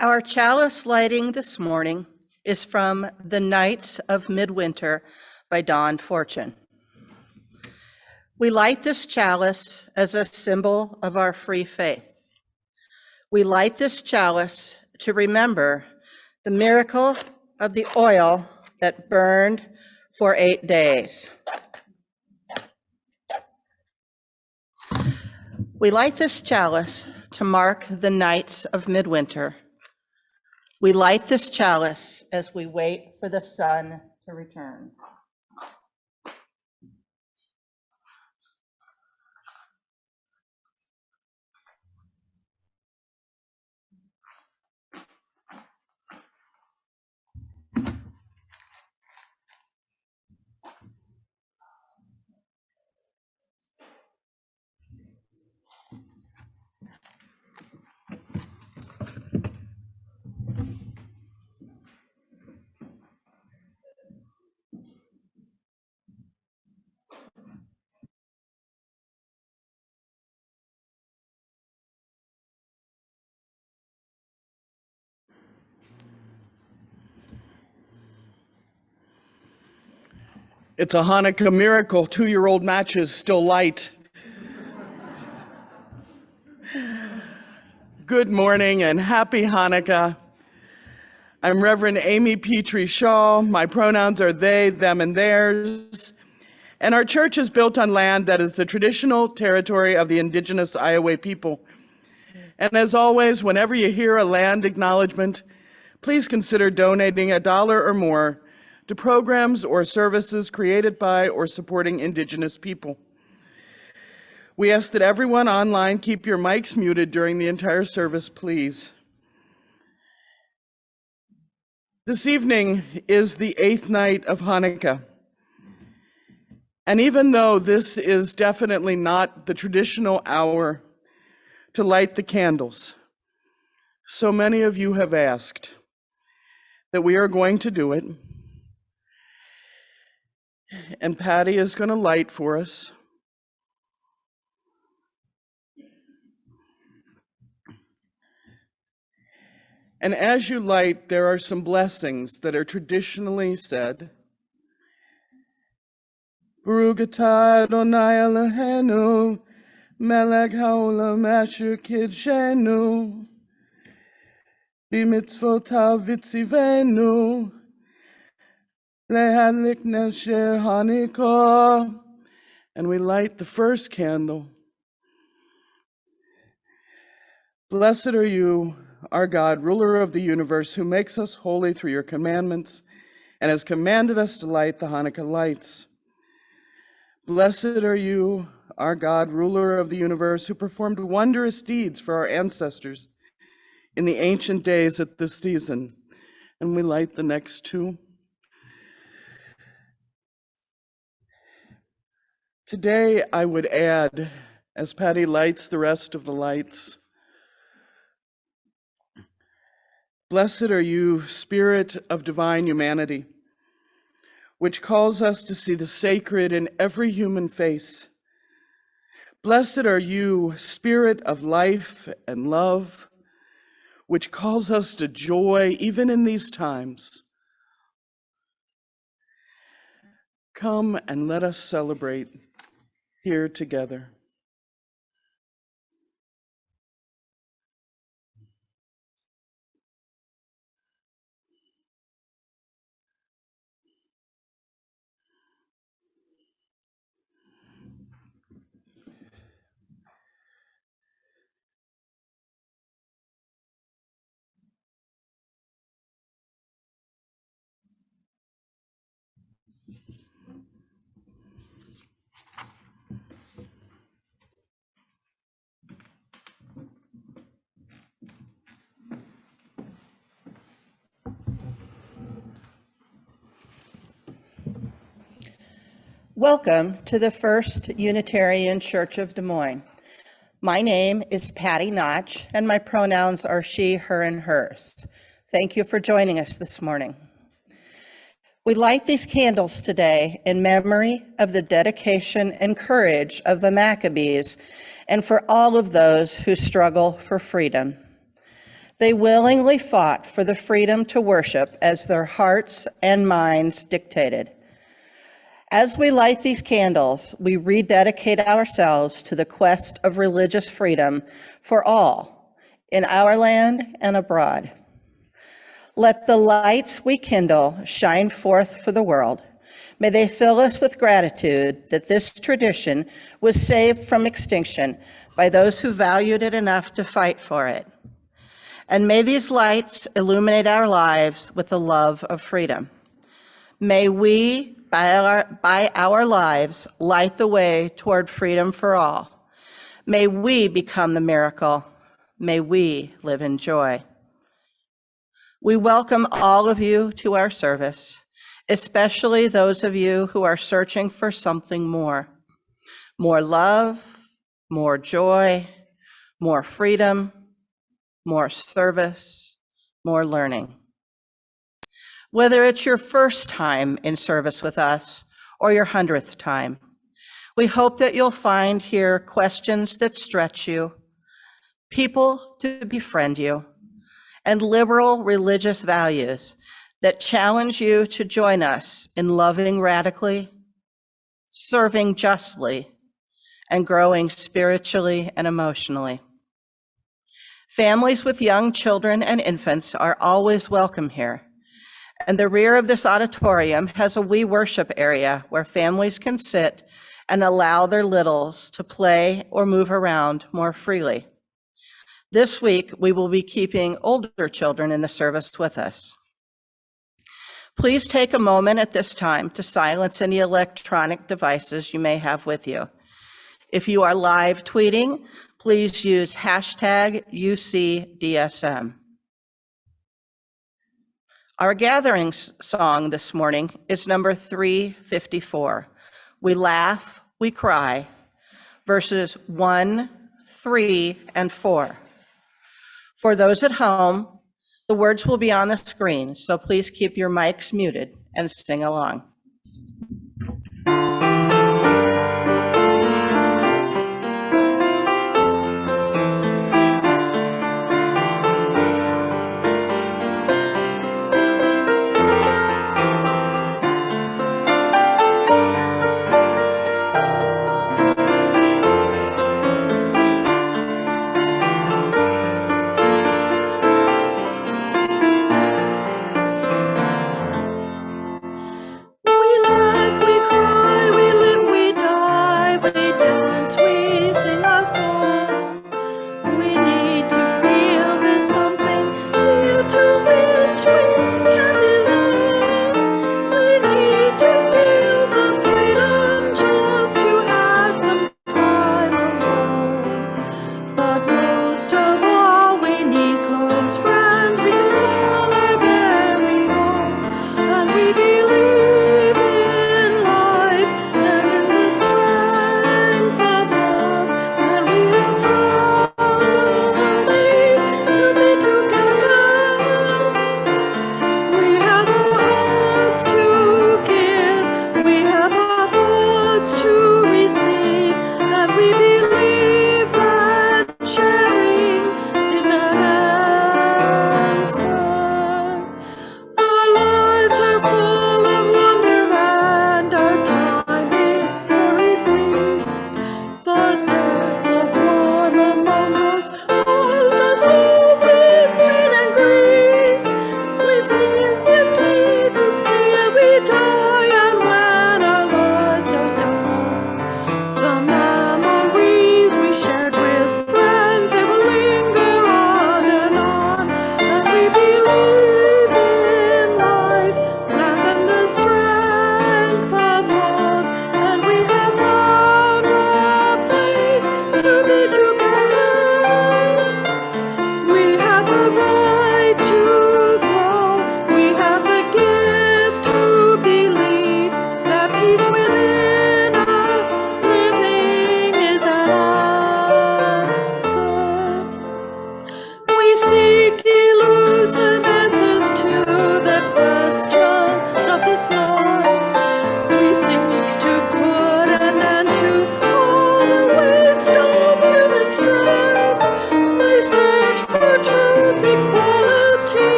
Our chalice lighting this morning is from The Nights of Midwinter by Dawn Fortune. We light this chalice as a symbol of our free faith. We light this chalice to remember the miracle of the oil that burned for 8 days. We light this chalice to mark the nights of midwinter. We light this chalice as we wait for the sun to return. It's a Hanukkah miracle. 2-year-old matches still light. Good morning and happy Hanukkah. I'm Reverend Amy Petrie Shaw. My pronouns are they, them, and theirs. And our church is built on land that is the traditional territory of the indigenous Iowa people. And as always, whenever you hear a land acknowledgement, please consider donating $1 or more to programs or services created by or supporting Indigenous people. We ask that everyone online keep your mics muted during the entire service, please. This evening is the 8th night of Hanukkah. And even though this is definitely not the traditional hour to light the candles, so many of you have asked that we are going to do it. And Patty is going to light for us. And as you light, there are some blessings that are traditionally said. Baruch atah Adonai Eloheinu, melech haolam asher kidshenu, b'mitzvotav v'tzivenu, Lehadlik Nesher Hanukkah, and we light the first candle. Blessed are you, our God, ruler of the universe, who makes us holy through your commandments and has commanded us to light the Hanukkah lights. Blessed are you, our God, ruler of the universe, who performed wondrous deeds for our ancestors in the ancient days at this season. And we light the next two. Today, I would add, as Patty lights the rest of the lights, blessed are you, Spirit of divine humanity, which calls us to see the sacred in every human face. Blessed are you, Spirit of life and love, which calls us to joy even in these times. Come and let us celebrate here together. Welcome to the First Unitarian Church of Des Moines. My name is Patty Notch, and my pronouns are she, her, and hers. Thank you for joining us this morning. We light these candles today in memory of the dedication and courage of the Maccabees and for all of those who struggle for freedom. They willingly fought for the freedom to worship as their hearts and minds dictated. As we light these candles, we rededicate ourselves to the quest of religious freedom for all, in our land and abroad. Let the lights we kindle shine forth for the world. May they fill us with gratitude that this tradition was saved from extinction by those who valued it enough to fight for it. And may these lights illuminate our lives with the love of freedom. May we, by our lives, light the way toward freedom for all. May we become the miracle. May we live in joy. We welcome all of you to our service, especially those of you who are searching for something more. More love, more joy, more freedom, more service, more learning. Whether it's your first time in service with us or your 100th time, we hope that you'll find here questions that stretch you, people to befriend you, and liberal religious values that challenge you to join us in loving radically, serving justly, and growing spiritually and emotionally. Families with young children and infants are always welcome here, and the rear of this auditorium has a We Worship area where families can sit and allow their littles to play or move around more freely. This week, we will be keeping older children in the service with us. Please take a moment at this time to silence any electronic devices you may have with you. If you are live tweeting, please use hashtag UCDSM. Our gathering song this morning is number 354, We Laugh, We Cry, verses 1, 3, and 4. For those at home, the words will be on the screen, so please keep your mics muted and sing along. We laugh,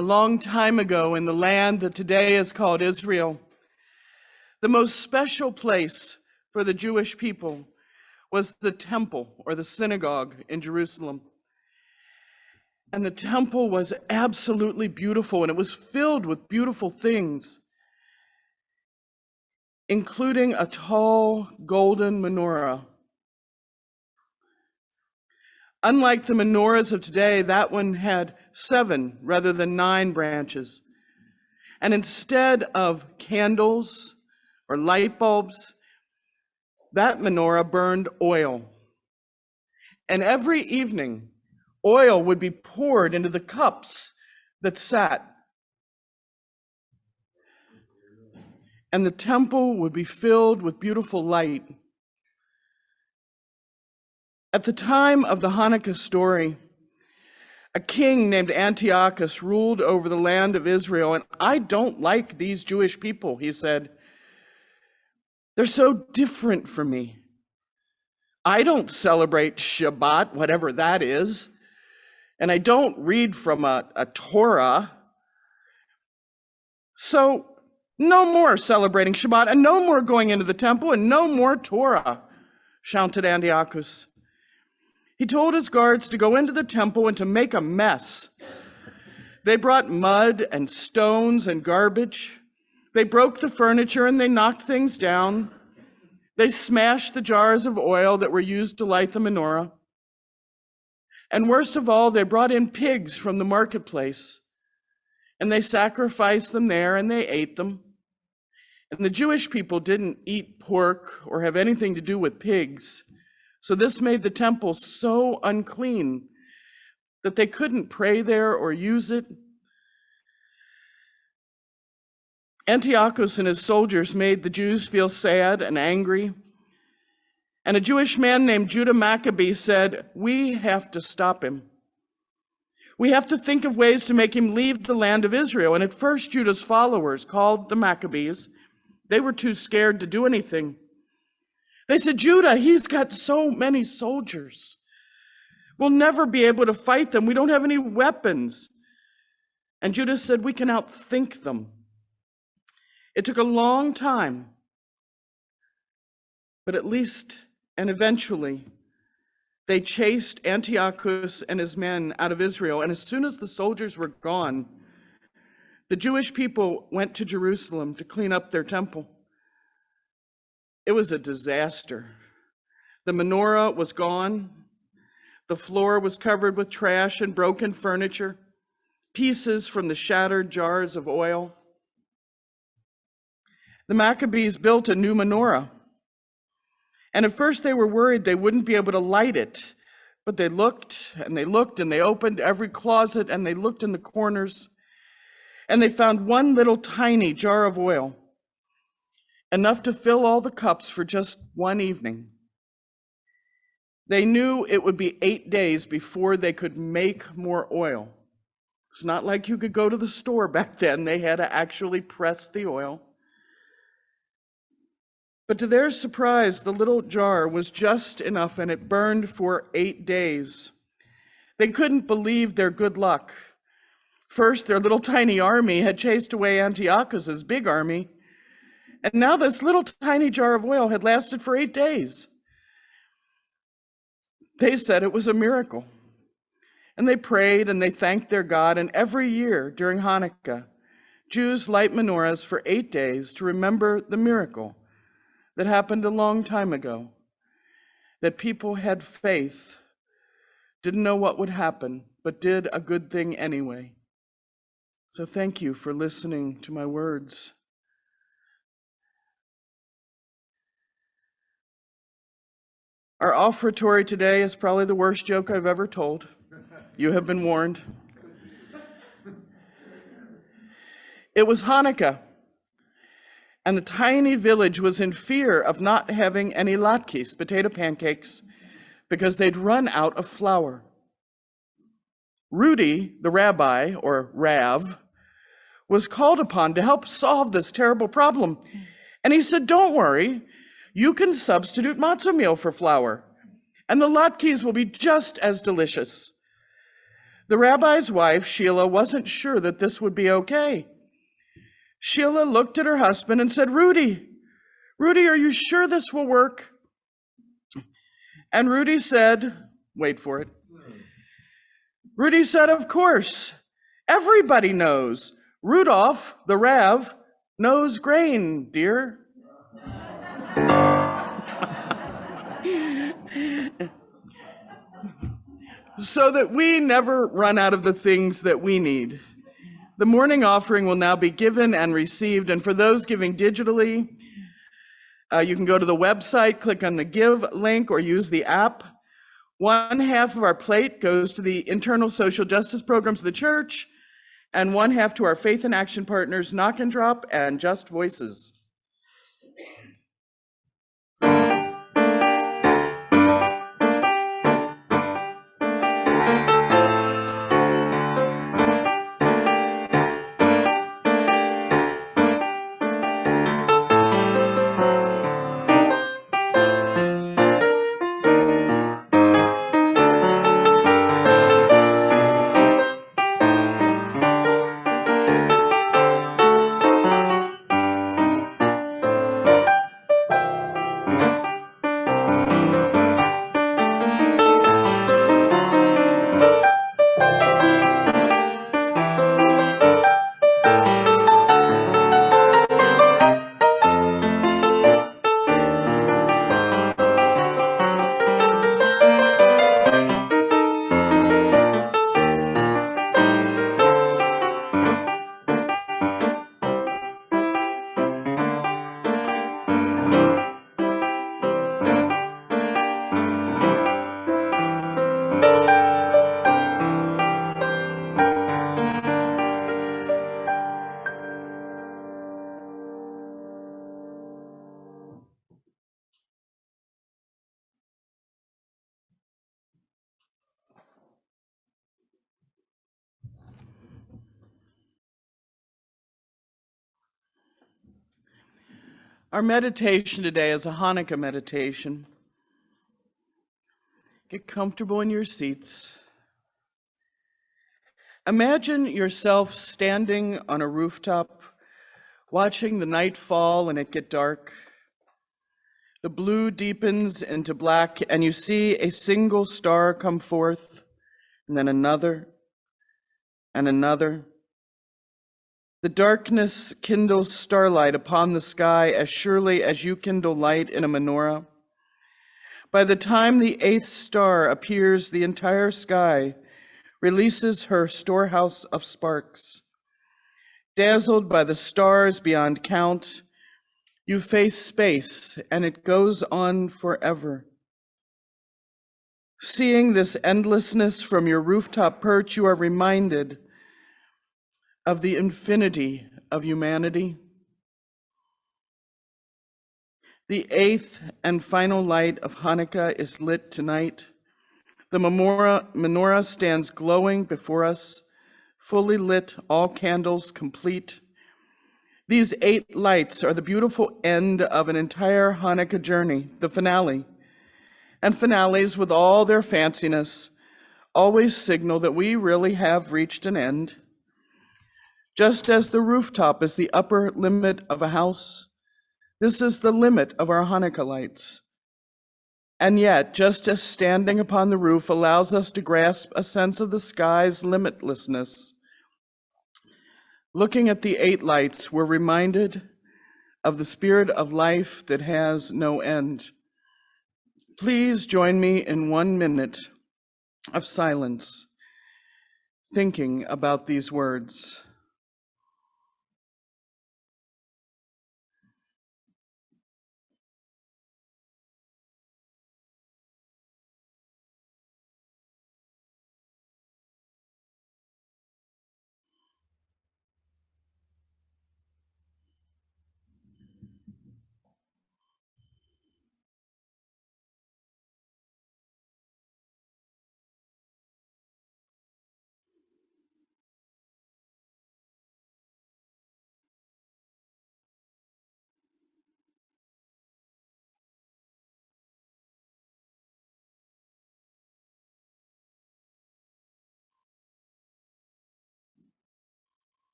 A long time ago in the land that today is called Israel, the most special place for the Jewish people was the temple or the synagogue in Jerusalem. And the temple was absolutely beautiful, and it was filled with beautiful things, including a tall golden menorah. Unlike the menorahs of today, that one had 7 rather than 9 branches. And instead of candles or light bulbs, that menorah burned oil. And every evening, oil would be poured into the cups that sat. And the temple would be filled with beautiful light. At the time of the Hanukkah story, a king named Antiochus ruled over the land of Israel, and I don't like these Jewish people, he said. They're so different from me. I don't celebrate Shabbat, whatever that is, and I don't read from a Torah. So no more celebrating Shabbat, and no more going into the temple, and no more Torah, shouted Antiochus. He told his guards to go into the temple and to make a mess. They brought mud and stones and garbage. They broke the furniture and they knocked things down. They smashed the jars of oil that were used to light the menorah. And worst of all, they brought in pigs from the marketplace, and they sacrificed them there and they ate them. And the Jewish people didn't eat pork or have anything to do with pigs. So this made the temple so unclean that they couldn't pray there or use it. Antiochus and his soldiers made the Jews feel sad and angry. And a Jewish man named Judah Maccabee said, "We have to stop him. We have to think of ways to make him leave the land of Israel." And at first, Judah's followers, called the Maccabees, they were too scared to do anything. They said, "Judah, he's got so many soldiers. We'll never be able to fight them. We don't have any weapons." And Judah said, "We can outthink them." It took a long time, but at least and eventually they chased Antiochus and his men out of Israel. And as soon as the soldiers were gone, the Jewish people went to Jerusalem to clean up their temple. It was a disaster. The menorah was gone. The floor was covered with trash and broken furniture, pieces from the shattered jars of oil. The Maccabees built a new menorah. And at first they were worried they wouldn't be able to light it. But they looked and they looked and they opened every closet and they looked in the corners. And they found one little tiny jar of oil, enough to fill all the cups for just one evening. They knew it would be 8 days before they could make more oil. It's not like you could go to the store back then. They had to actually press the oil. But to their surprise, the little jar was just enough, and it burned for 8 days. They couldn't believe their good luck. First, their little tiny army had chased away Antiochus's big army, and now this little tiny jar of oil had lasted for 8 days. They said it was a miracle. And they prayed and they thanked their God. And every year during Hanukkah, Jews light menorahs for 8 days to remember the miracle that happened a long time ago, that people had faith, didn't know what would happen, but did a good thing anyway. So thank you for listening to my words. Our offertory today is probably the worst joke I've ever told. You have been warned. It was Hanukkah, and the tiny village was in fear of not having any latkes, potato pancakes, because they'd run out of flour. Rudy, the rabbi, or Rav, was called upon to help solve this terrible problem. And he said, "Don't worry, you can substitute matzah meal for flour, and the latkes will be just as delicious." The rabbi's wife, Sheila, wasn't sure that this would be okay. Sheila looked at her husband and said, Rudy, are you sure this will work? And Rudy said, wait for it. Rudy said, of course. Everybody knows. Rudolph, the Rav, knows grain, dear. So that we never run out of the things that we need. The morning offering will now be given and received, and for those giving digitally, you can go to the website, click on the Give link, or use the app. 1/2 of our plate goes to the internal social justice programs of the church, and 1/2 to our Faith in Action partners, Knock and Drop and Just Voices. Our meditation today is a Hanukkah meditation. Get comfortable in your seats. Imagine yourself standing on a rooftop, watching the night fall and it get dark. The blue deepens into black, and you see a single star come forth, and then another, and another. The darkness kindles starlight upon the sky as surely as you kindle light in a menorah. By the time the 8th star appears, the entire sky releases her storehouse of sparks. Dazzled by the stars beyond count, you face space, and it goes on forever. Seeing this endlessness from your rooftop perch, you are reminded of the infinity of humanity. The 8th and final light of Hanukkah is lit tonight. The menorah stands glowing before us, fully lit, all candles complete. These 8 lights are the beautiful end of an entire Hanukkah journey, the finale. And finales, with all their fanciness, always signal that we really have reached an end. Just as the rooftop is the upper limit of a house, this is the limit of our Hanukkah lights. And yet, just as standing upon the roof allows us to grasp a sense of the sky's limitlessness, looking at the 8 lights, we're reminded of the spirit of life that has no end. Please join me in 1 minute of silence, thinking about these words.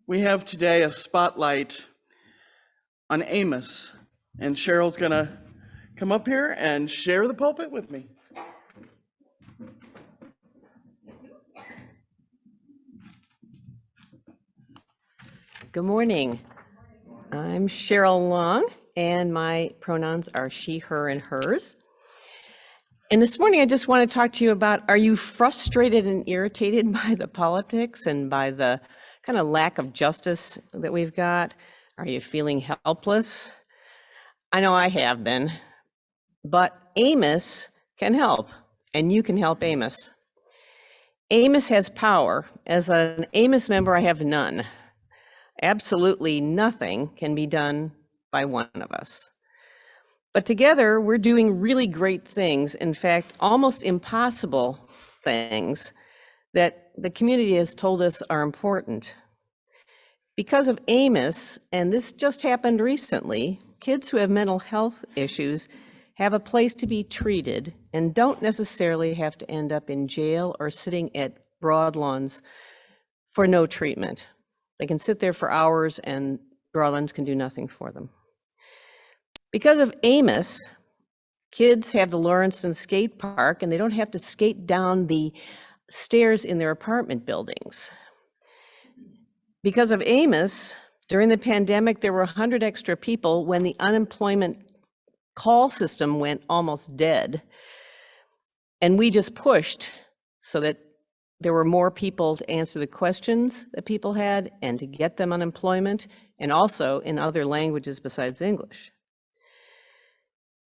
We have today a spotlight on Amos, and Cheryl's gonna come up here and share the pulpit with me. Good morning. I'm Cheryl Long, and my pronouns are she, her, and hers. And this morning, I just want to talk to you about, are you frustrated and irritated by the politics and by the kind of lack of justice that we've got? Are you feeling helpless? I know I have been, but Amos can help, and you can help Amos. Amos has power. As an Amos member, I have none. Absolutely nothing can be done by one of us. But together, we're doing really great things, in fact, almost impossible things that the community has told us are important. Because of Amos, and this just happened recently, kids who have mental health issues have a place to be treated and don't necessarily have to end up in jail or sitting at Broadlands for no treatment. They can sit there for hours and Broadlands can do nothing for them. Because of Amos, kids have the Lawrenceville skate park and they don't have to skate down the stairs in their apartment buildings. Because of Amos, during the pandemic, there were 100 extra people when the unemployment call system went almost dead. And we just pushed so that there were more people to answer the questions that people had and to get them unemployment, and also in other languages besides English.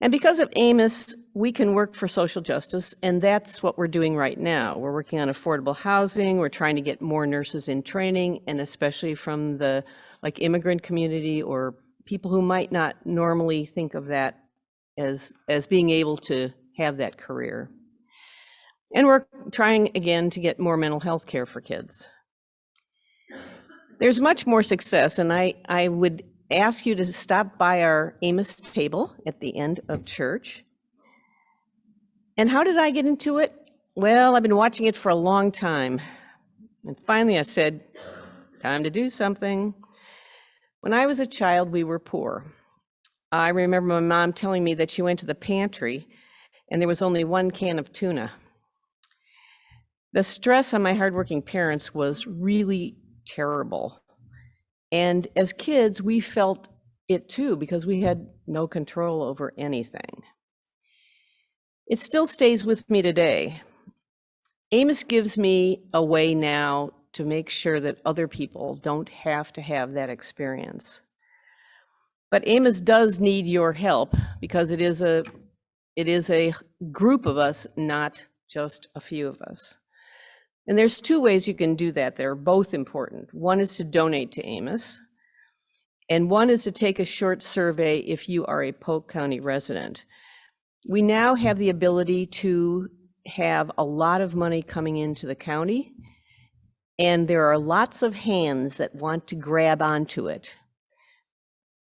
And because of Amos, we can work for social justice, and that's what we're doing right now. We're working on affordable housing, we're trying to get more nurses in training, and especially from the immigrant community or people who might not normally think of that as being able to have that career. And we're trying again to get more mental health care for kids. There's much more success, and I would ask you to stop by our Amos table at the end of church. And how did I get into it? Well, I've been watching it for a long time. And finally I said, time to do something. When I was a child, we were poor. I remember my mom telling me that she went to the pantry and there was only one can of tuna. The stress on my hardworking parents was really terrible. And as kids, we felt it too because we had no control over anything. It still stays with me today. Amos gives me a way now to make sure that other people don't have to have that experience. But Amos does need your help because it is a group of us, not just a few of us. And there's two ways you can do that. They're both important. One is to donate to Amos, and one is to take a short survey if you are a Polk County resident. We now have the ability to have a lot of money coming into the county, and there are lots of hands that want to grab onto it.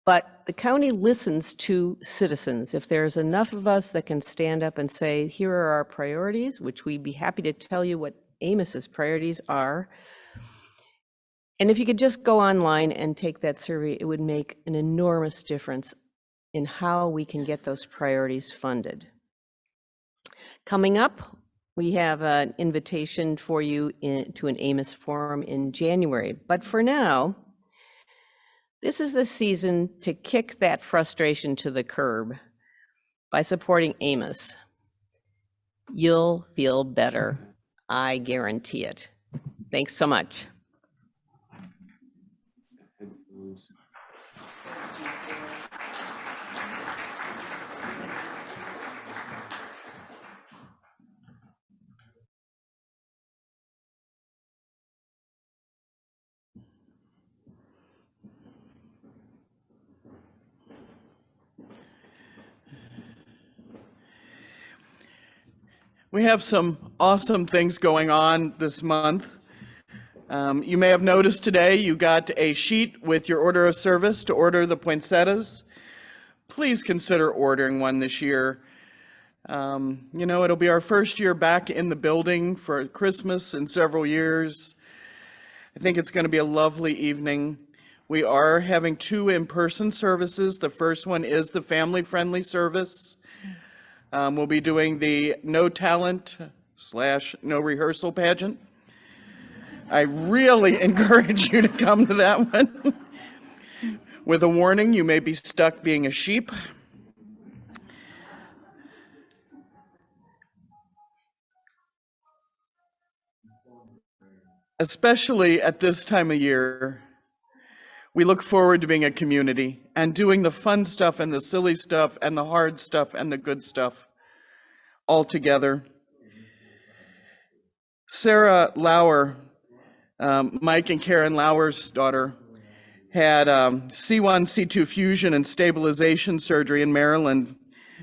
But the county listens to citizens. If there's enough of us that can stand up and say, here are our priorities, which we'd be happy to tell you what Amos's priorities are. And if you could just go online and take that survey, it would make an enormous difference in how we can get those priorities funded. Coming up, we have an invitation for you to an Amos forum in January. But for now, this is the season to kick that frustration to the curb by supporting Amos. You'll feel better. I guarantee it. Thanks so much. We have some awesome things going on this month. You may have noticed today you got a sheet with your order of service to order the poinsettias. Please consider ordering one this year. It'll be our first year back in the building for Christmas in several years. I think it's going to be a lovely evening. We are having 2 in-person services. The first one is the family-friendly service. We'll be doing the no talent / no rehearsal pageant. I really encourage you to come to that one. With a warning, you may be stuck being a sheep. Especially at this time of year, we look forward to being a community and doing the fun stuff and the silly stuff and the hard stuff and the good stuff all together. Sarah Lauer, Mike and Karen Lauer's daughter, had C1, C2 fusion and stabilization surgery in Maryland,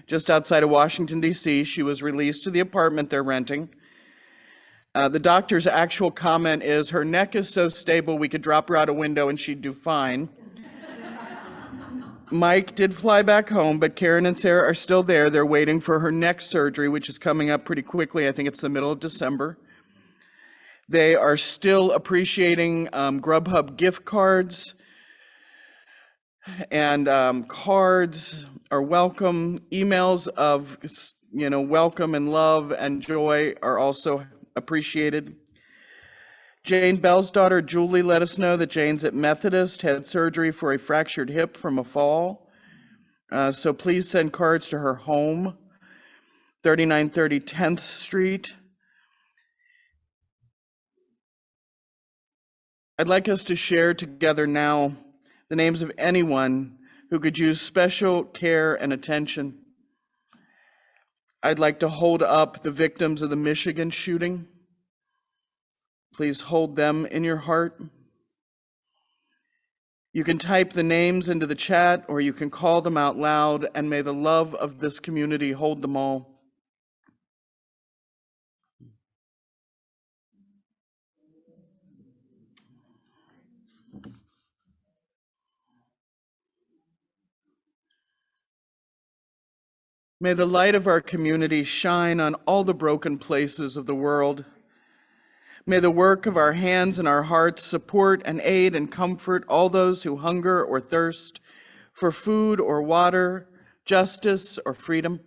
just outside of Washington, D.C. She was released to the apartment they're renting. The doctor's actual comment is, her neck is so stable we could drop her out a window and she'd do fine. Mike did fly back home, but Karen and Sarah are still there. They're waiting for her next surgery, which is coming up pretty quickly. I think it's the middle of December. They are still appreciating Grubhub gift cards, and cards are welcome. Emails of, welcome and love and joy are also appreciated. Jane Bell's daughter, Julie, let us know that Jane's at Methodist, had surgery for a fractured hip from a fall. So please send cards to her home, 3930 10th Street. I'd like us to share together now the names of anyone who could use special care and attention. I'd like to hold up the victims of the Michigan shooting. Please hold them in your heart. You can type the names into the chat, or you can call them out loud, and may the love of this community hold them all. May the light of our community shine on all the broken places of the world. May the work of our hands and our hearts support and aid and comfort all those who hunger or thirst for food or water, justice or freedom.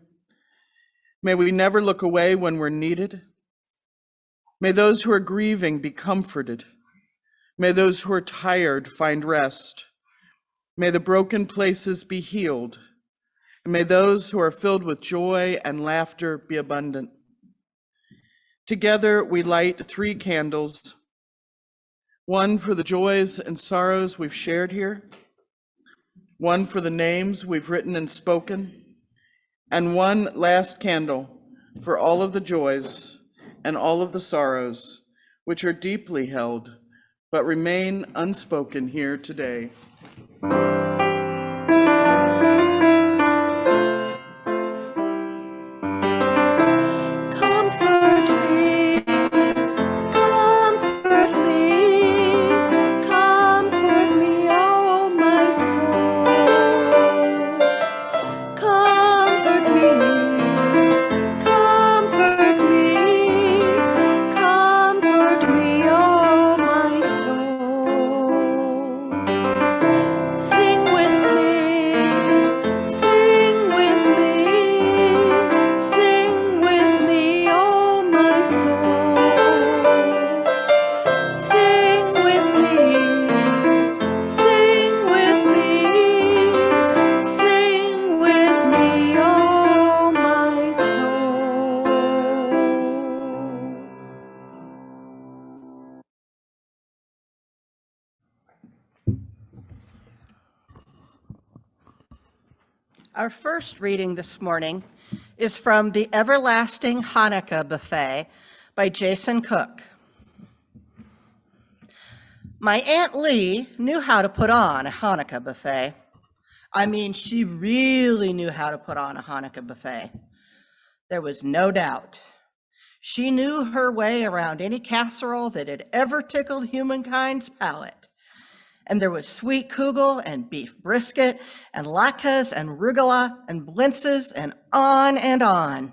May we never look away when we're needed. May those who are grieving be comforted. May those who are tired find rest. May the broken places be healed. And may those who are filled with joy and laughter be abundant. Together we light 3 candles, one for the joys and sorrows we've shared here, one for the names we've written and spoken, and one last candle for all of the joys and all of the sorrows which are deeply held but remain unspoken here today. Our first reading this morning is from the Everlasting Hanukkah Buffet by Jason Cook. My Aunt Lee knew how to put on a Hanukkah buffet. I mean, she really knew how to put on a Hanukkah buffet. There was no doubt. She knew her way around any casserole that had ever tickled humankind's palate. And there was sweet kugel and beef brisket and latkes and rugula and blintzes and on and on.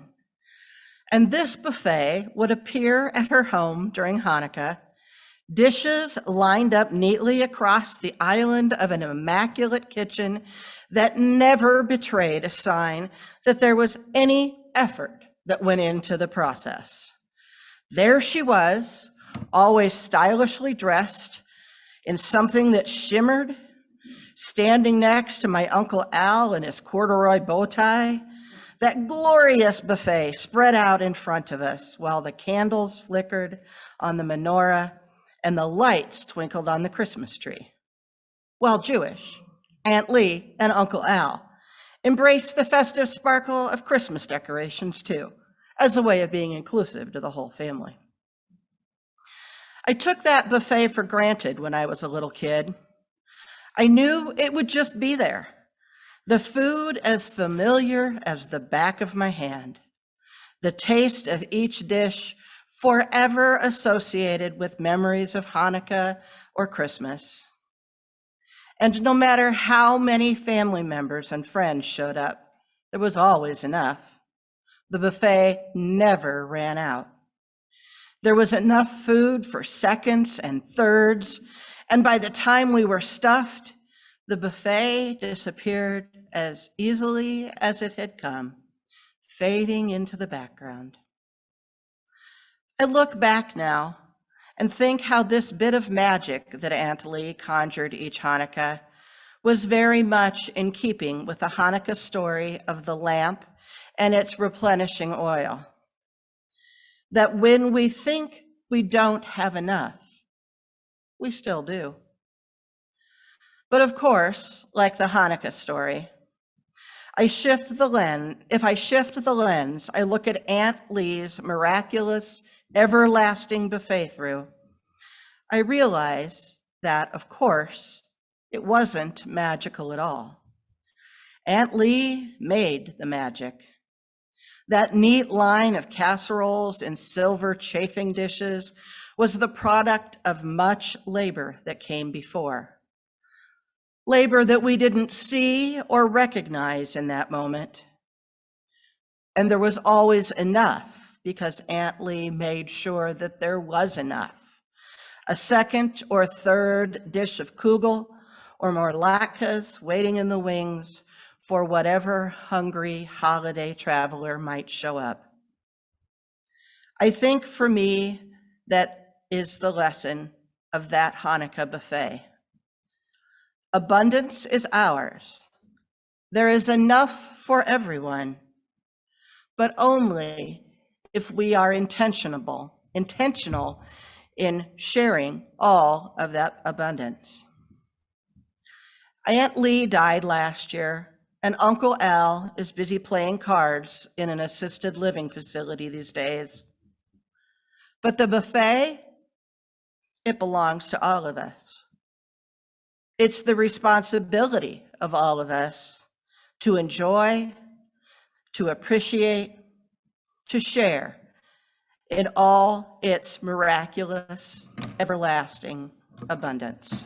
And this buffet would appear at her home during Hanukkah, Dishes lined up neatly across the island of an immaculate kitchen that never betrayed a sign that there was any effort that went into the process. There she was, always stylishly dressed in something that shimmered, standing next to my Uncle Al in his corduroy bow tie, that glorious buffet spread out in front of us while the candles flickered on the menorah and the lights twinkled on the Christmas tree. While Jewish, Aunt Lee and Uncle Al embraced the festive sparkle of Christmas decorations too, as a way of being inclusive to the whole family. I took that buffet for granted when I was a little kid. I knew it would just be there. The food as familiar as the back of my hand. The taste of each dish forever associated with memories of Hanukkah or Christmas. And no matter how many family members and friends showed up, there was always enough. The buffet never ran out. There was enough food for seconds and thirds, and by the time we were stuffed, the buffet disappeared as easily as it had come, fading into the background. I look back now and think how this bit of magic that Aunt Lee conjured each Hanukkah was very much in keeping with the Hanukkah story of the lamp and its replenishing oil. That when we think we don't have enough, we still do. But of course, like the Hanukkah story, if I shift the lens, I look at Aunt Lee's miraculous, everlasting buffet through, I realize that, of course, it wasn't magical at all. Aunt Lee made the magic. That neat line of casseroles and silver chafing dishes was the product of much labor that came before. Labor that we didn't see or recognize in that moment. And there was always enough because Aunt Lee made sure that there was enough. A second or third dish of kugel or more latkes waiting in the wings for whatever hungry holiday traveler might show up. I think for me, that is the lesson of that Hanukkah buffet. Abundance is ours. There is enough for everyone, but only if we are intentional in sharing all of that abundance. Aunt Lee died last year, and Uncle Al is busy playing cards in an assisted living facility these days. But the buffet, it belongs to all of us. It's the responsibility of all of us to enjoy, to appreciate, to share in all its miraculous, everlasting abundance.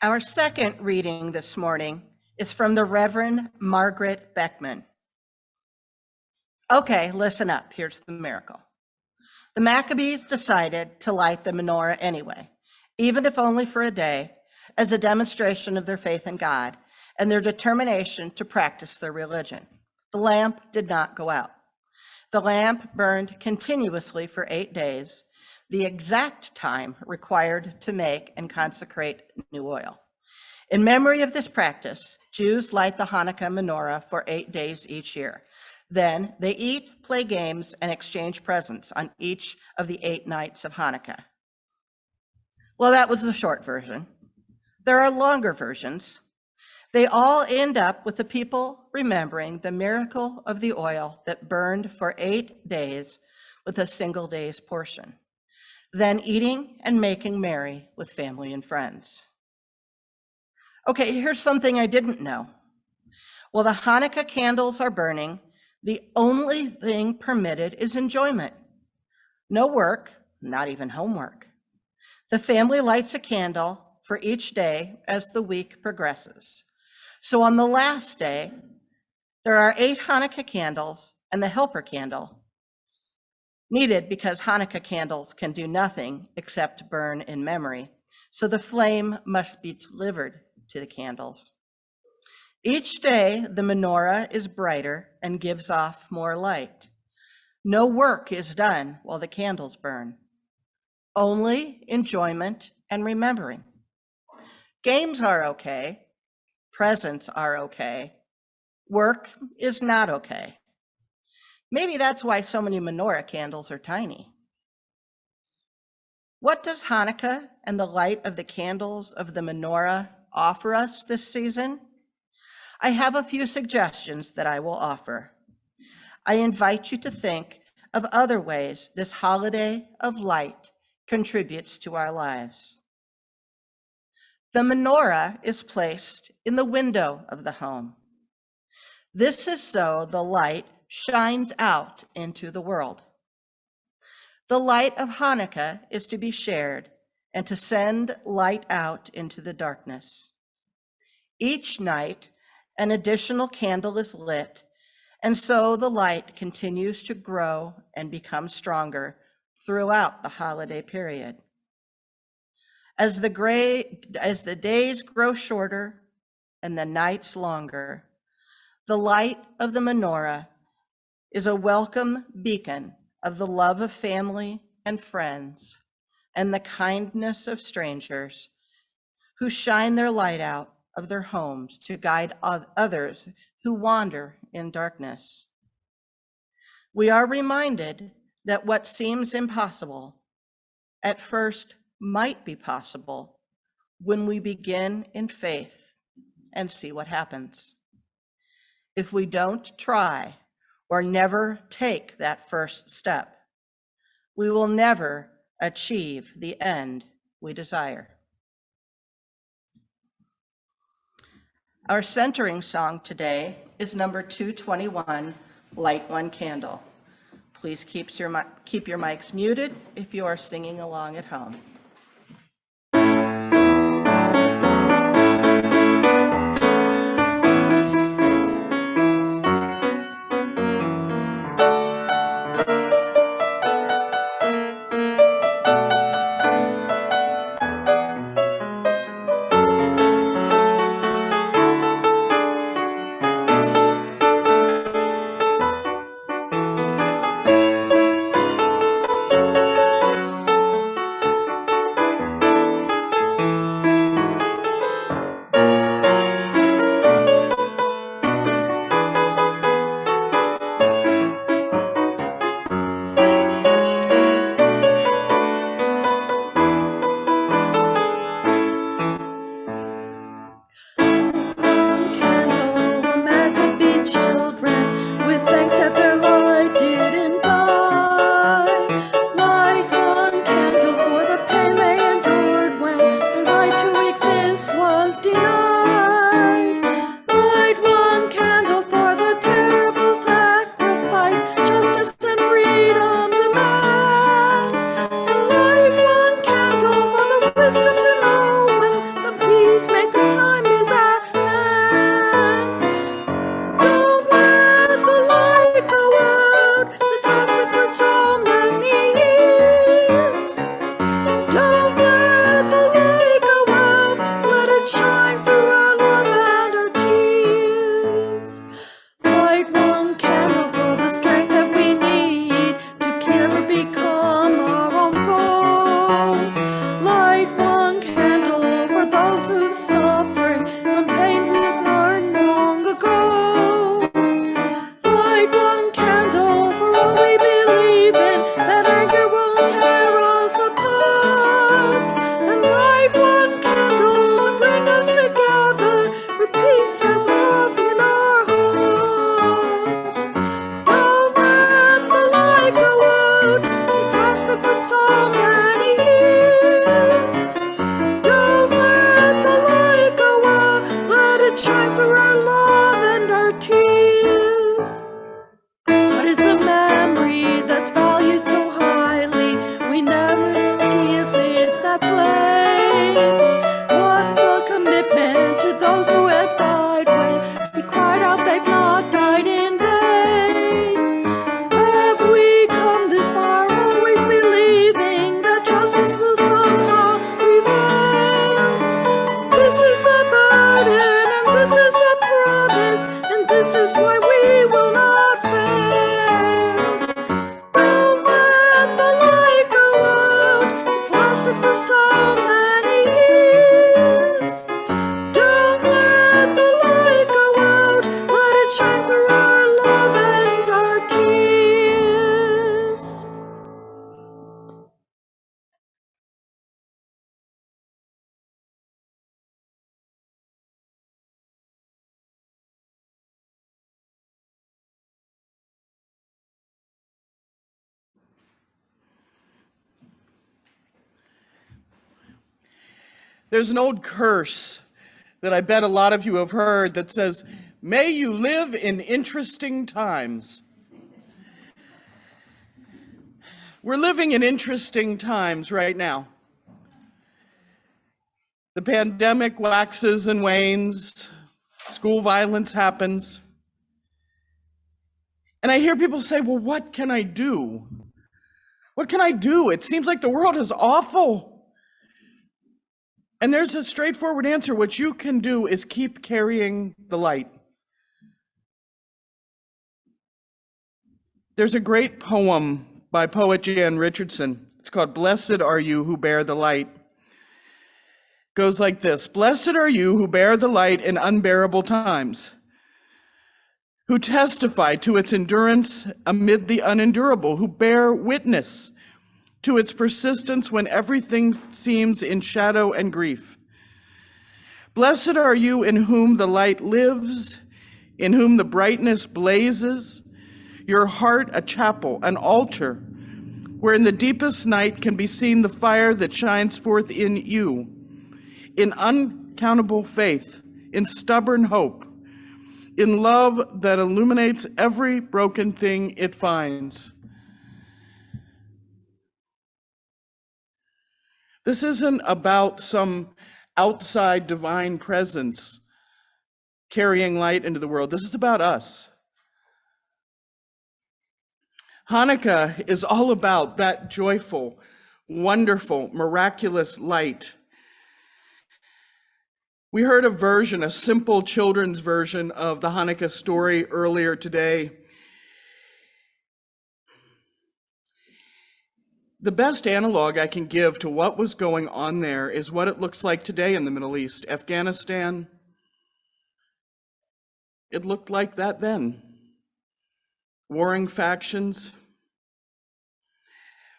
Our second reading this morning is from the Reverend Margaret Beckman. Okay, listen up. Here's the miracle. The Maccabees decided to light the menorah anyway, even if only for a day, as a demonstration of their faith in God and their determination to practice their religion. The lamp did not go out. The lamp burned continuously for 8 days, the exact time required to make and consecrate new oil. In memory of this practice, Jews light the Hanukkah menorah for 8 days each year. Then they eat, play games, and exchange presents on each of the 8 nights of Hanukkah. Well, that was the short version. There are longer versions. They all end up with the people remembering the miracle of the oil that burned for 8 days with a single day's portion, then eating and making merry with family and friends. Okay, here's something I didn't know. While the Hanukkah candles are burning, the only thing permitted is enjoyment. No work, not even homework. The family lights a candle for each day as the week progresses. So on the last day, there are 8 Hanukkah candles and the helper candle, needed because Hanukkah candles can do nothing except burn in memory, so the flame must be delivered to the candles. Each day, the menorah is brighter and gives off more light. No work is done while the candles burn, only enjoyment and remembering. Games are okay, presents are okay, work is not okay. Maybe that's why so many menorah candles are tiny. What does Hanukkah and the light of the candles of the menorah offer us this season? I have a few suggestions that I will offer. I invite you to think of other ways this holiday of light contributes to our lives. The menorah is placed in the window of the home. This is so the light shines out into the world. The light of Hanukkah is to be shared and to send light out into the darkness. Each night, an additional candle is lit, and so the light continues to grow and become stronger throughout the holiday period. As the days grow shorter and the nights longer, the light of the menorah is a welcome beacon of the love of family and friends and the kindness of strangers who shine their light out of their homes to guide others who wander in darkness. We are reminded that what seems impossible at first might be possible when we begin in faith and see what happens. If we don't try or never take that first step, we will never achieve the end we desire. Our centering song today is number 221, Light One Candle. Please keep your mics muted if you are singing along at home. There's an old curse that I bet a lot of you have heard that says, "May you live in interesting times." We're living in interesting times right now. The pandemic waxes and wanes, school violence happens. And I hear people say, well, what can I do? What can I do? It seems like the world is awful. And there's a straightforward answer. What you can do is keep carrying the light. There's a great poem by poet Jan Richardson. It's called "Blessed Are You Who Bear the Light." It goes like this: "Blessed are you who bear the light in unbearable times, who testify to its endurance amid the unendurable, who bear witness to its persistence when everything seems in shadow and grief. Blessed are you in whom the light lives, in whom the brightness blazes, your heart a chapel, an altar, where in the deepest night can be seen the fire that shines forth in you, in uncountable faith, in stubborn hope, in love that illuminates every broken thing it finds." This isn't about some outside divine presence carrying light into the world. This is about us. Hanukkah is all about that joyful, wonderful, miraculous light. We heard a simple children's version of the Hanukkah story earlier today. The best analog I can give to what was going on there is what it looks like today in the Middle East. Afghanistan, it looked like that then. Warring factions.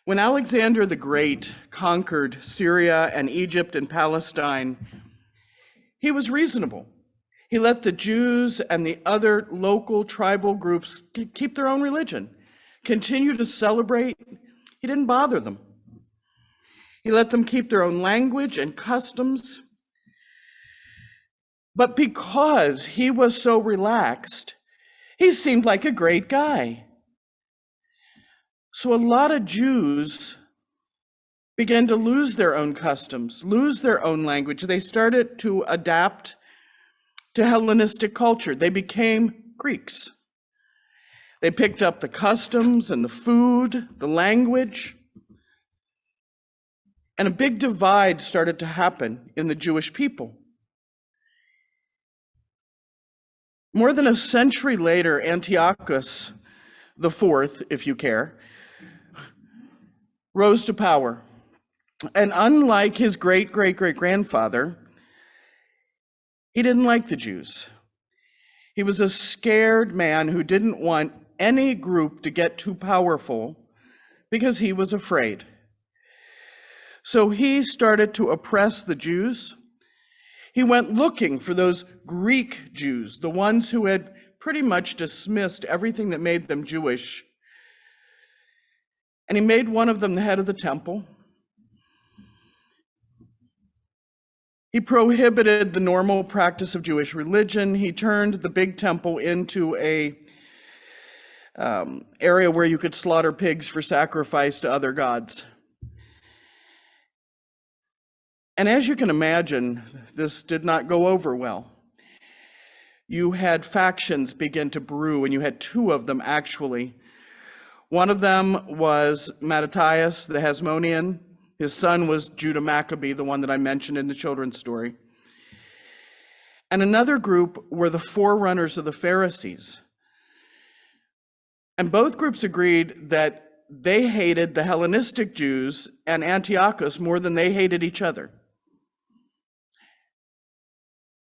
When Alexander the Great conquered Syria and Egypt and Palestine, he was reasonable. He let the Jews and the other local tribal groups keep their own religion, continue to celebrate. He didn't bother them. He let them keep their own language and customs. But because he was so relaxed, he seemed like a great guy. So a lot of Jews began to lose their own customs, lose their own language. They started to adapt to Hellenistic culture. They became Greeks. They picked up the customs and the food, the language, and a big divide started to happen in the Jewish people. More than a century later, Antiochus IV, if you care, rose to power. And unlike his great-great-great-grandfather, he didn't like the Jews. He was a scared man who didn't want any group to get too powerful because he was afraid. So he started to oppress the Jews. He went looking for those Greek Jews, the ones who had pretty much dismissed everything that made them Jewish. And he made one of them the head of the temple. He prohibited the normal practice of Jewish religion. He turned the big temple into a area where you could slaughter pigs for sacrifice to other gods. And as you can imagine, this did not go over well. You had factions begin to brew, and you had two of them actually. One of them was Mattathias, the Hasmonean. His son was Judah Maccabee, the one that I mentioned in the children's story. And another group were the forerunners of the Pharisees. And both groups agreed that they hated the Hellenistic Jews and Antiochus more than they hated each other.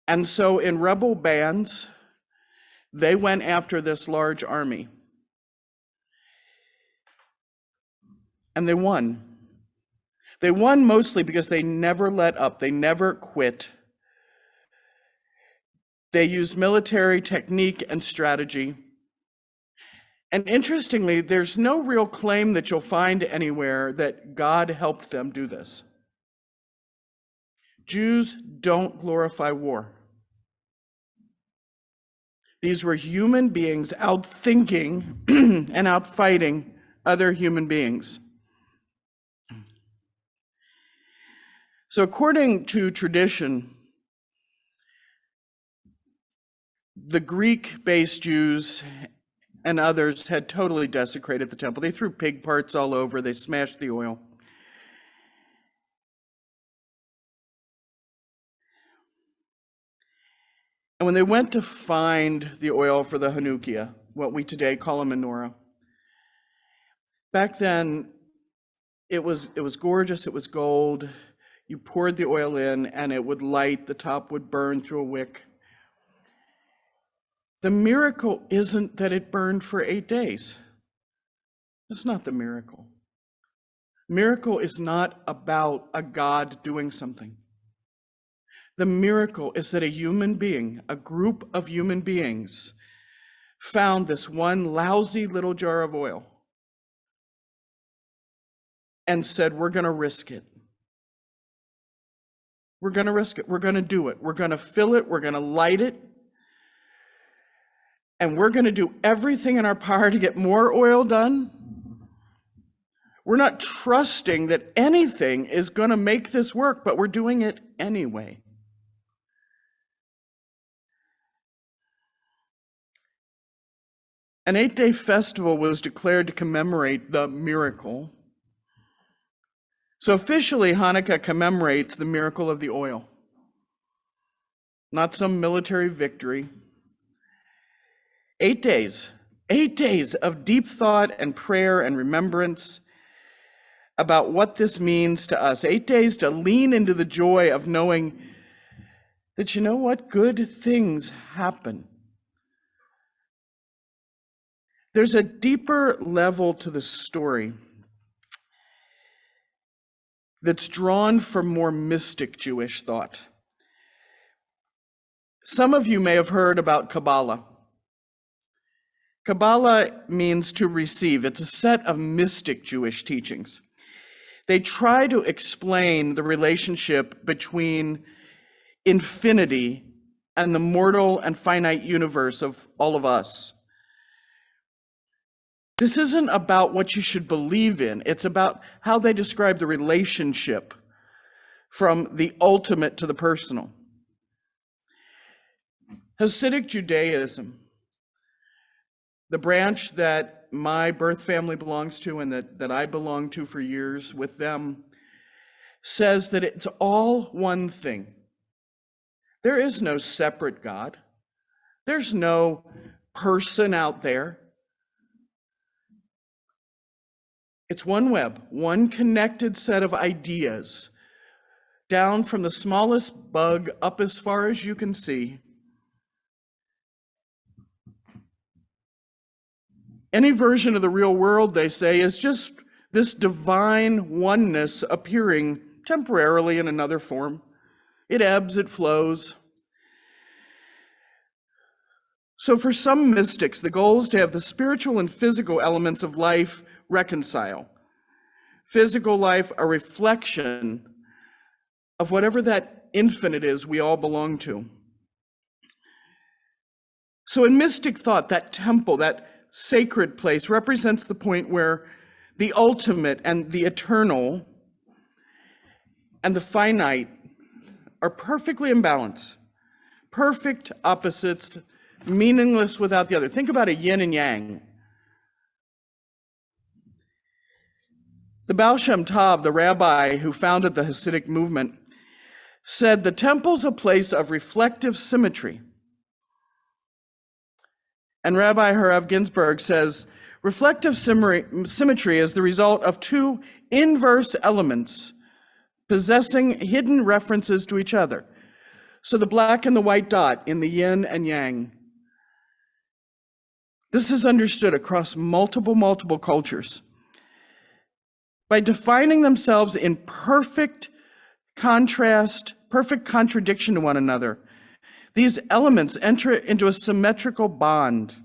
And so in rebel bands, they went after this large army. And they won. They won mostly because they never let up. They never quit. They used military technique and strategy. And interestingly, there's no real claim that you'll find anywhere that God helped them do this. Jews don't glorify war. These were human beings out thinking and out fighting other human beings. So according to tradition, the Greek-based Jews and others had totally desecrated the temple. They threw pig parts all over, they smashed the oil. And when they went to find the oil for the Hanukkah, what we today call a menorah, back then it was gorgeous, it was gold. You poured the oil in and it would light, the top would burn through a wick. The miracle isn't that it burned for 8 days. That's not the miracle. Miracle is not about a God doing something. The miracle is that a human being, a group of human beings, found this one lousy little jar of oil and said, we're going to risk it. We're going to risk it. We're going to do it. We're going to fill it. We're going to light it. And we're going to do everything in our power to get more oil done. We're not trusting that anything is going to make this work, but we're doing it anyway. An 8-day festival was declared to commemorate the miracle. So officially, Hanukkah commemorates the miracle of the oil, not some military victory. 8 days of deep thought and prayer and remembrance about what this means to us. 8 days to lean into the joy of knowing that, you know what, good things happen. There's a deeper level to the story that's drawn from more mystic Jewish thought. Some of you may have heard about Kabbalah. Kabbalah means to receive. It's a set of mystic Jewish teachings. They try to explain the relationship between infinity and the mortal and finite universe of all of us. This isn't about what you should believe in. It's about how they describe the relationship from the ultimate to the personal. Hasidic Judaism, the branch that my birth family belongs to and that I belonged to for years with them, says that it's all one thing. There is no separate God. There's no person out there. It's one web, one connected set of ideas, down from the smallest bug up as far as you can see. Any version of the real world, they say, is just this divine oneness appearing temporarily in another form. It ebbs, it flows. So for some mystics, the goal is to have the spiritual and physical elements of life reconcile. Physical life, a reflection of whatever that infinite is we all belong to. So in mystic thought, that temple, that sacred place represents the point where the ultimate and the eternal and the finite are perfectly in balance, perfect opposites, meaningless without the other. Think about a yin and yang. The Baal Shem Tov, the rabbi who founded the Hasidic movement, said the temple's a place of reflective symmetry. And Rabbi Harav Ginsburg says, reflective symmetry is the result of two inverse elements possessing hidden references to each other. So the black and the white dot in the yin and yang. This is understood across multiple cultures. By defining themselves in perfect contrast, perfect contradiction to one another, these elements enter into a symmetrical bond.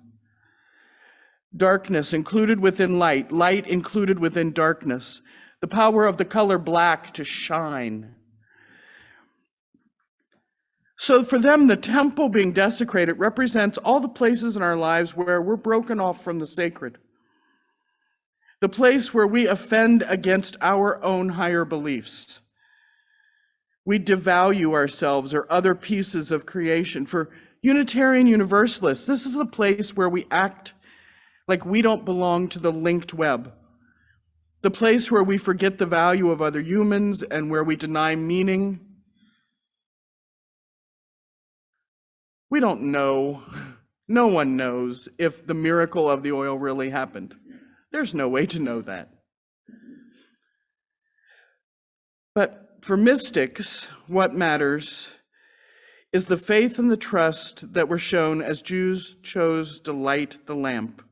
Darkness included within light, light included within darkness, the power of the color black to shine. So for them, the temple being desecrated represents all the places in our lives where we're broken off from the sacred. The place where we offend against our own higher beliefs. We devalue ourselves or other pieces of creation. For Unitarian Universalists, this is the place where we act like we don't belong to the linked web. The place where we forget the value of other humans and where we deny meaning. We don't know. No one knows if the miracle of the oil really happened. There's no way to know that. But for mystics, what matters is the faith and the trust that were shown as Jews chose to light the lamp.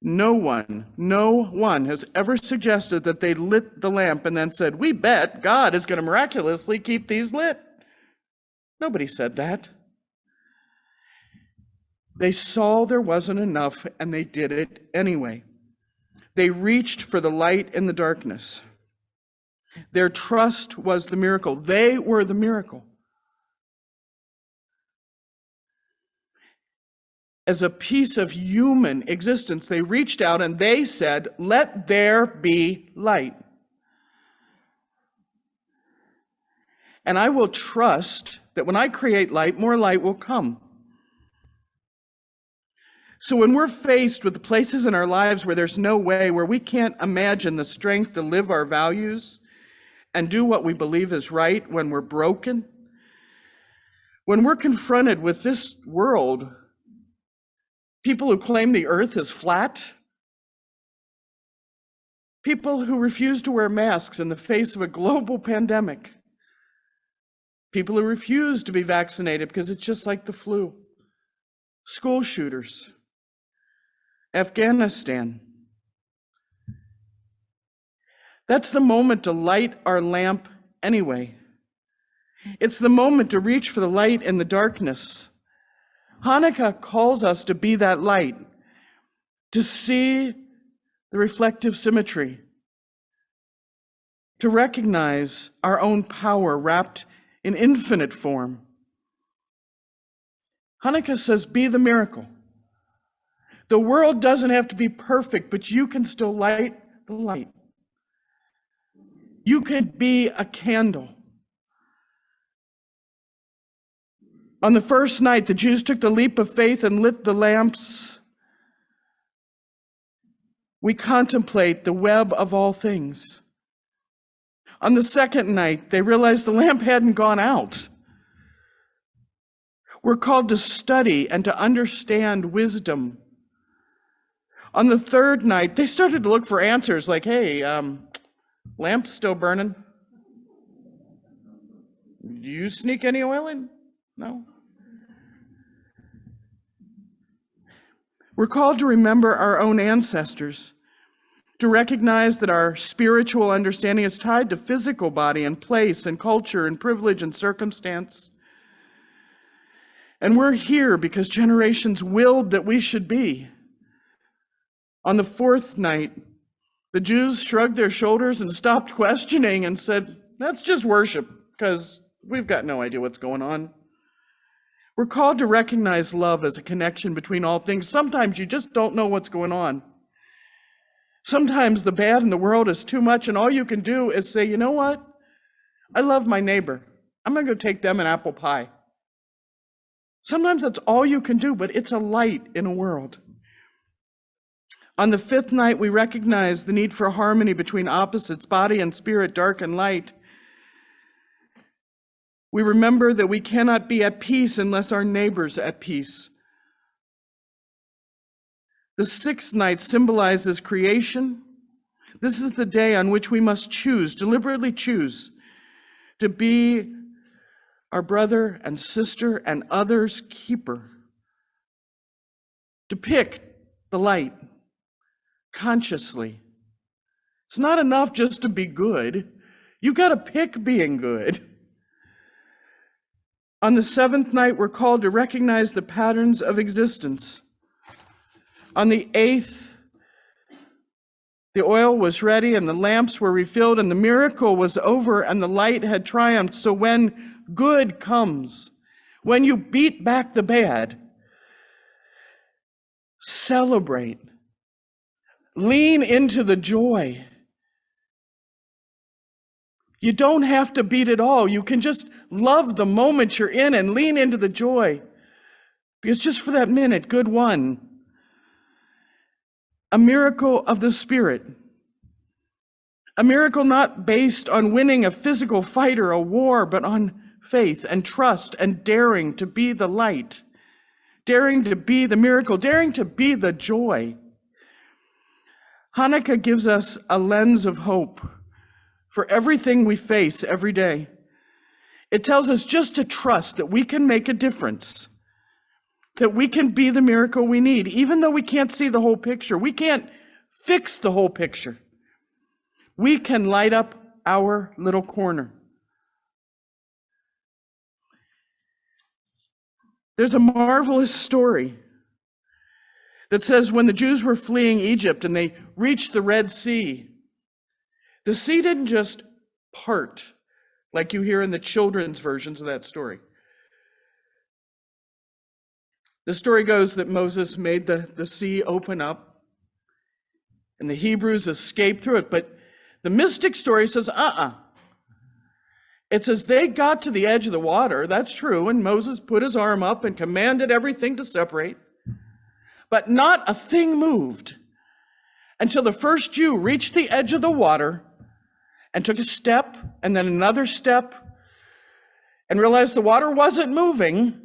No one has ever suggested that they lit the lamp and then said, we bet God is going to miraculously keep these lit. Nobody said that. They saw there wasn't enough and they did it anyway. They reached for the light in the darkness. Their trust was the miracle. They were the miracle. As a piece of human existence, they reached out and they said, let there be light. And I will trust that when I create light, more light will come. So when we're faced with the places in our lives where there's no way, where we can't imagine the strength to live our values and do what we believe is right, when we're broken, when we're confronted with this world, people who claim the earth is flat, people who refuse to wear masks in the face of a global pandemic, people who refuse to be vaccinated because it's just like the flu, school shooters, Afghanistan. That's the moment to light our lamp anyway. It's the moment to reach for the light in the darkness. Hanukkah calls us to be that light, to see the reflective symmetry, to recognize our own power wrapped in infinite form. Hanukkah says, be the miracle. The world doesn't have to be perfect, but you can still light the light. You can be a candle. On the first night, the Jews took the leap of faith and lit the lamps. We contemplate the web of all things. On the second night, they realized the lamp hadn't gone out. We're called to study and to understand wisdom. On the third night, they started to look for answers like, hey, lamp's still burning? Do you sneak any oil in? No. We're called to remember our own ancestors, to recognize that our spiritual understanding is tied to physical body and place and culture and privilege and circumstance. And we're here because generations willed that we should be. On the fourth night, the Jews shrugged their shoulders and stopped questioning and said, that's just worship, because we've got no idea what's going on. We're called to recognize love as a connection between all things. Sometimes you just don't know what's going on. Sometimes the bad in the world is too much, and all you can do is say, you know what? I love my neighbor. I'm going to go take them an apple pie. Sometimes that's all you can do, but it's a light in a world. On the fifth night, we recognize the need for harmony between opposites, body and spirit, dark and light. We remember that we cannot be at peace unless our neighbor's at peace. The sixth night symbolizes creation. This is the day on which we must choose, deliberately choose, to be our brother and sister and others' keeper. To pick the light consciously. It's not enough just to be good. You've got to pick being good. On the seventh night, we're called to recognize the patterns of existence. On the eighth, the oil was ready and the lamps were refilled and the miracle was over and the light had triumphed. So when good comes, when you beat back the bad, celebrate. Lean into the joy. You don't have to beat it all. You can just love the moment you're in and lean into the joy. Because just for that minute, good won. A miracle of the Spirit. A miracle not based on winning a physical fight or a war, but on faith and trust and daring to be the light, daring to be the miracle, daring to be the joy. Hanukkah gives us a lens of hope for everything we face every day. It tells us just to trust that we can make a difference, that we can be the miracle we need, even though we can't see the whole picture. We can't fix the whole picture. We can light up our little corner. There's a marvelous story that says when the Jews were fleeing Egypt and they reached the Red Sea, the sea didn't just part like you hear in the children's versions of that story. The story goes that Moses made the sea open up and the Hebrews escaped through it, but the mystic story says, It says they got to the edge of the water, that's true, and Moses put his arm up and commanded everything to separate, but not a thing moved until the first Jew reached the edge of the water and took a step and then another step and realized the water wasn't moving,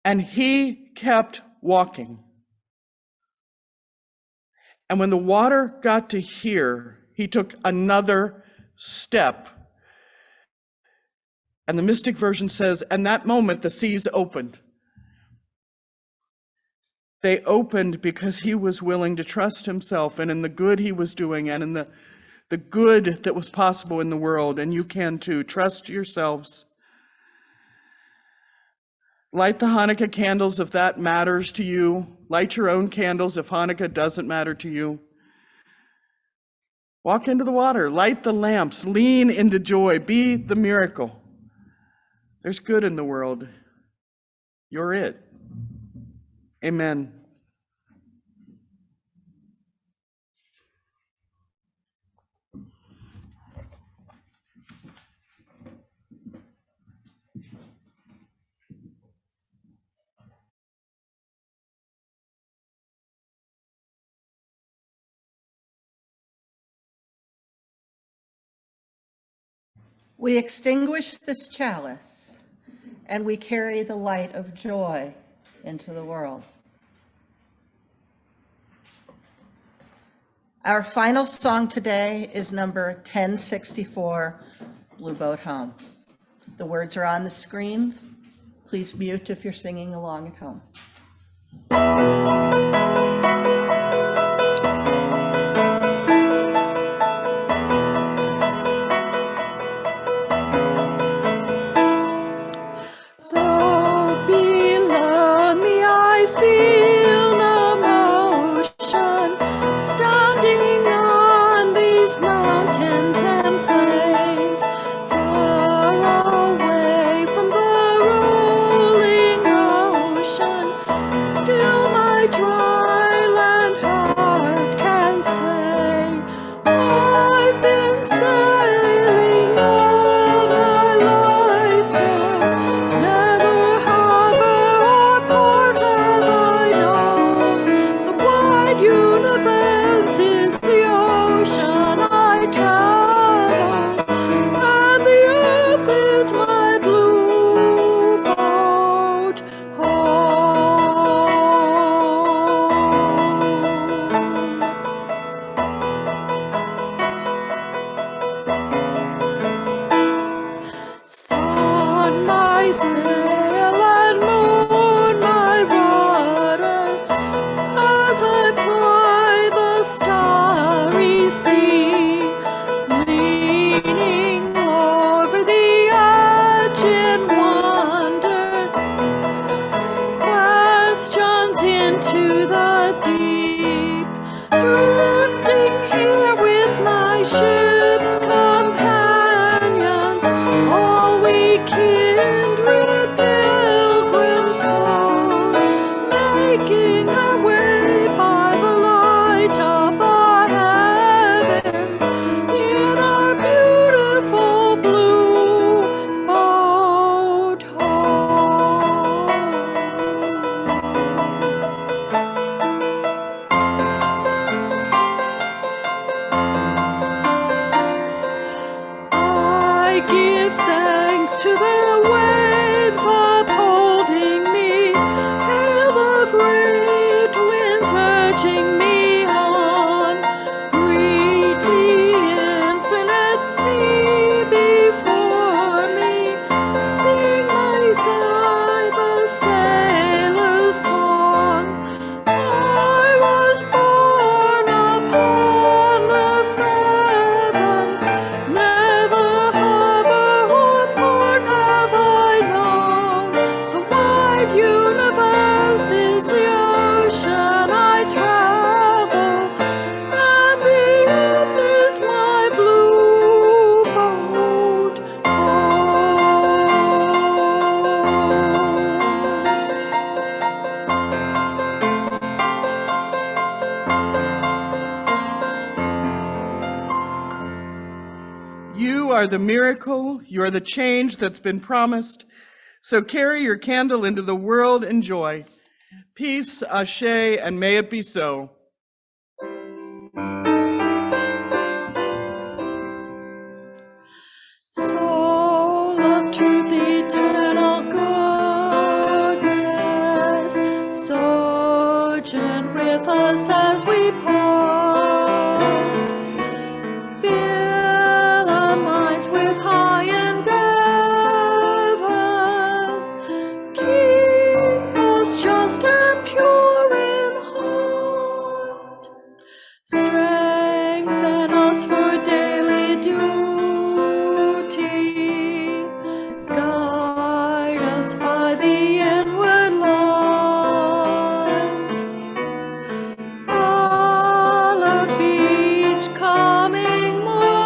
and he kept walking. And when the water got to here, he took another step. And the mystic version says, and that moment the seas opened. They opened because he was willing to trust himself and in the good he was doing and in the good that was possible in the world. And you can too. Trust yourselves. Light the Hanukkah candles if that matters to you. Light your own candles if Hanukkah doesn't matter to you. Walk into the water. Light the lamps. Lean into joy. Be the miracle. There's good in the world. You're it. Amen. We extinguish this chalice and we carry the light of joy into the world. Our final song today is number 1064, Blue Boat Home. The words are on the screen. Please mute if you're singing along at home. Ship's companions. are the miracle, you are the change that's been promised. So carry your candle into the world in joy. Peace, ashe, and may it be so. Soul of truth, eternal goodness, sojourn with us as we part. Fill our minds with high endeavor. Keep us just and pure in heart. Strengthen us for daily duty. Guide us by the inward light. Allah each coming morning.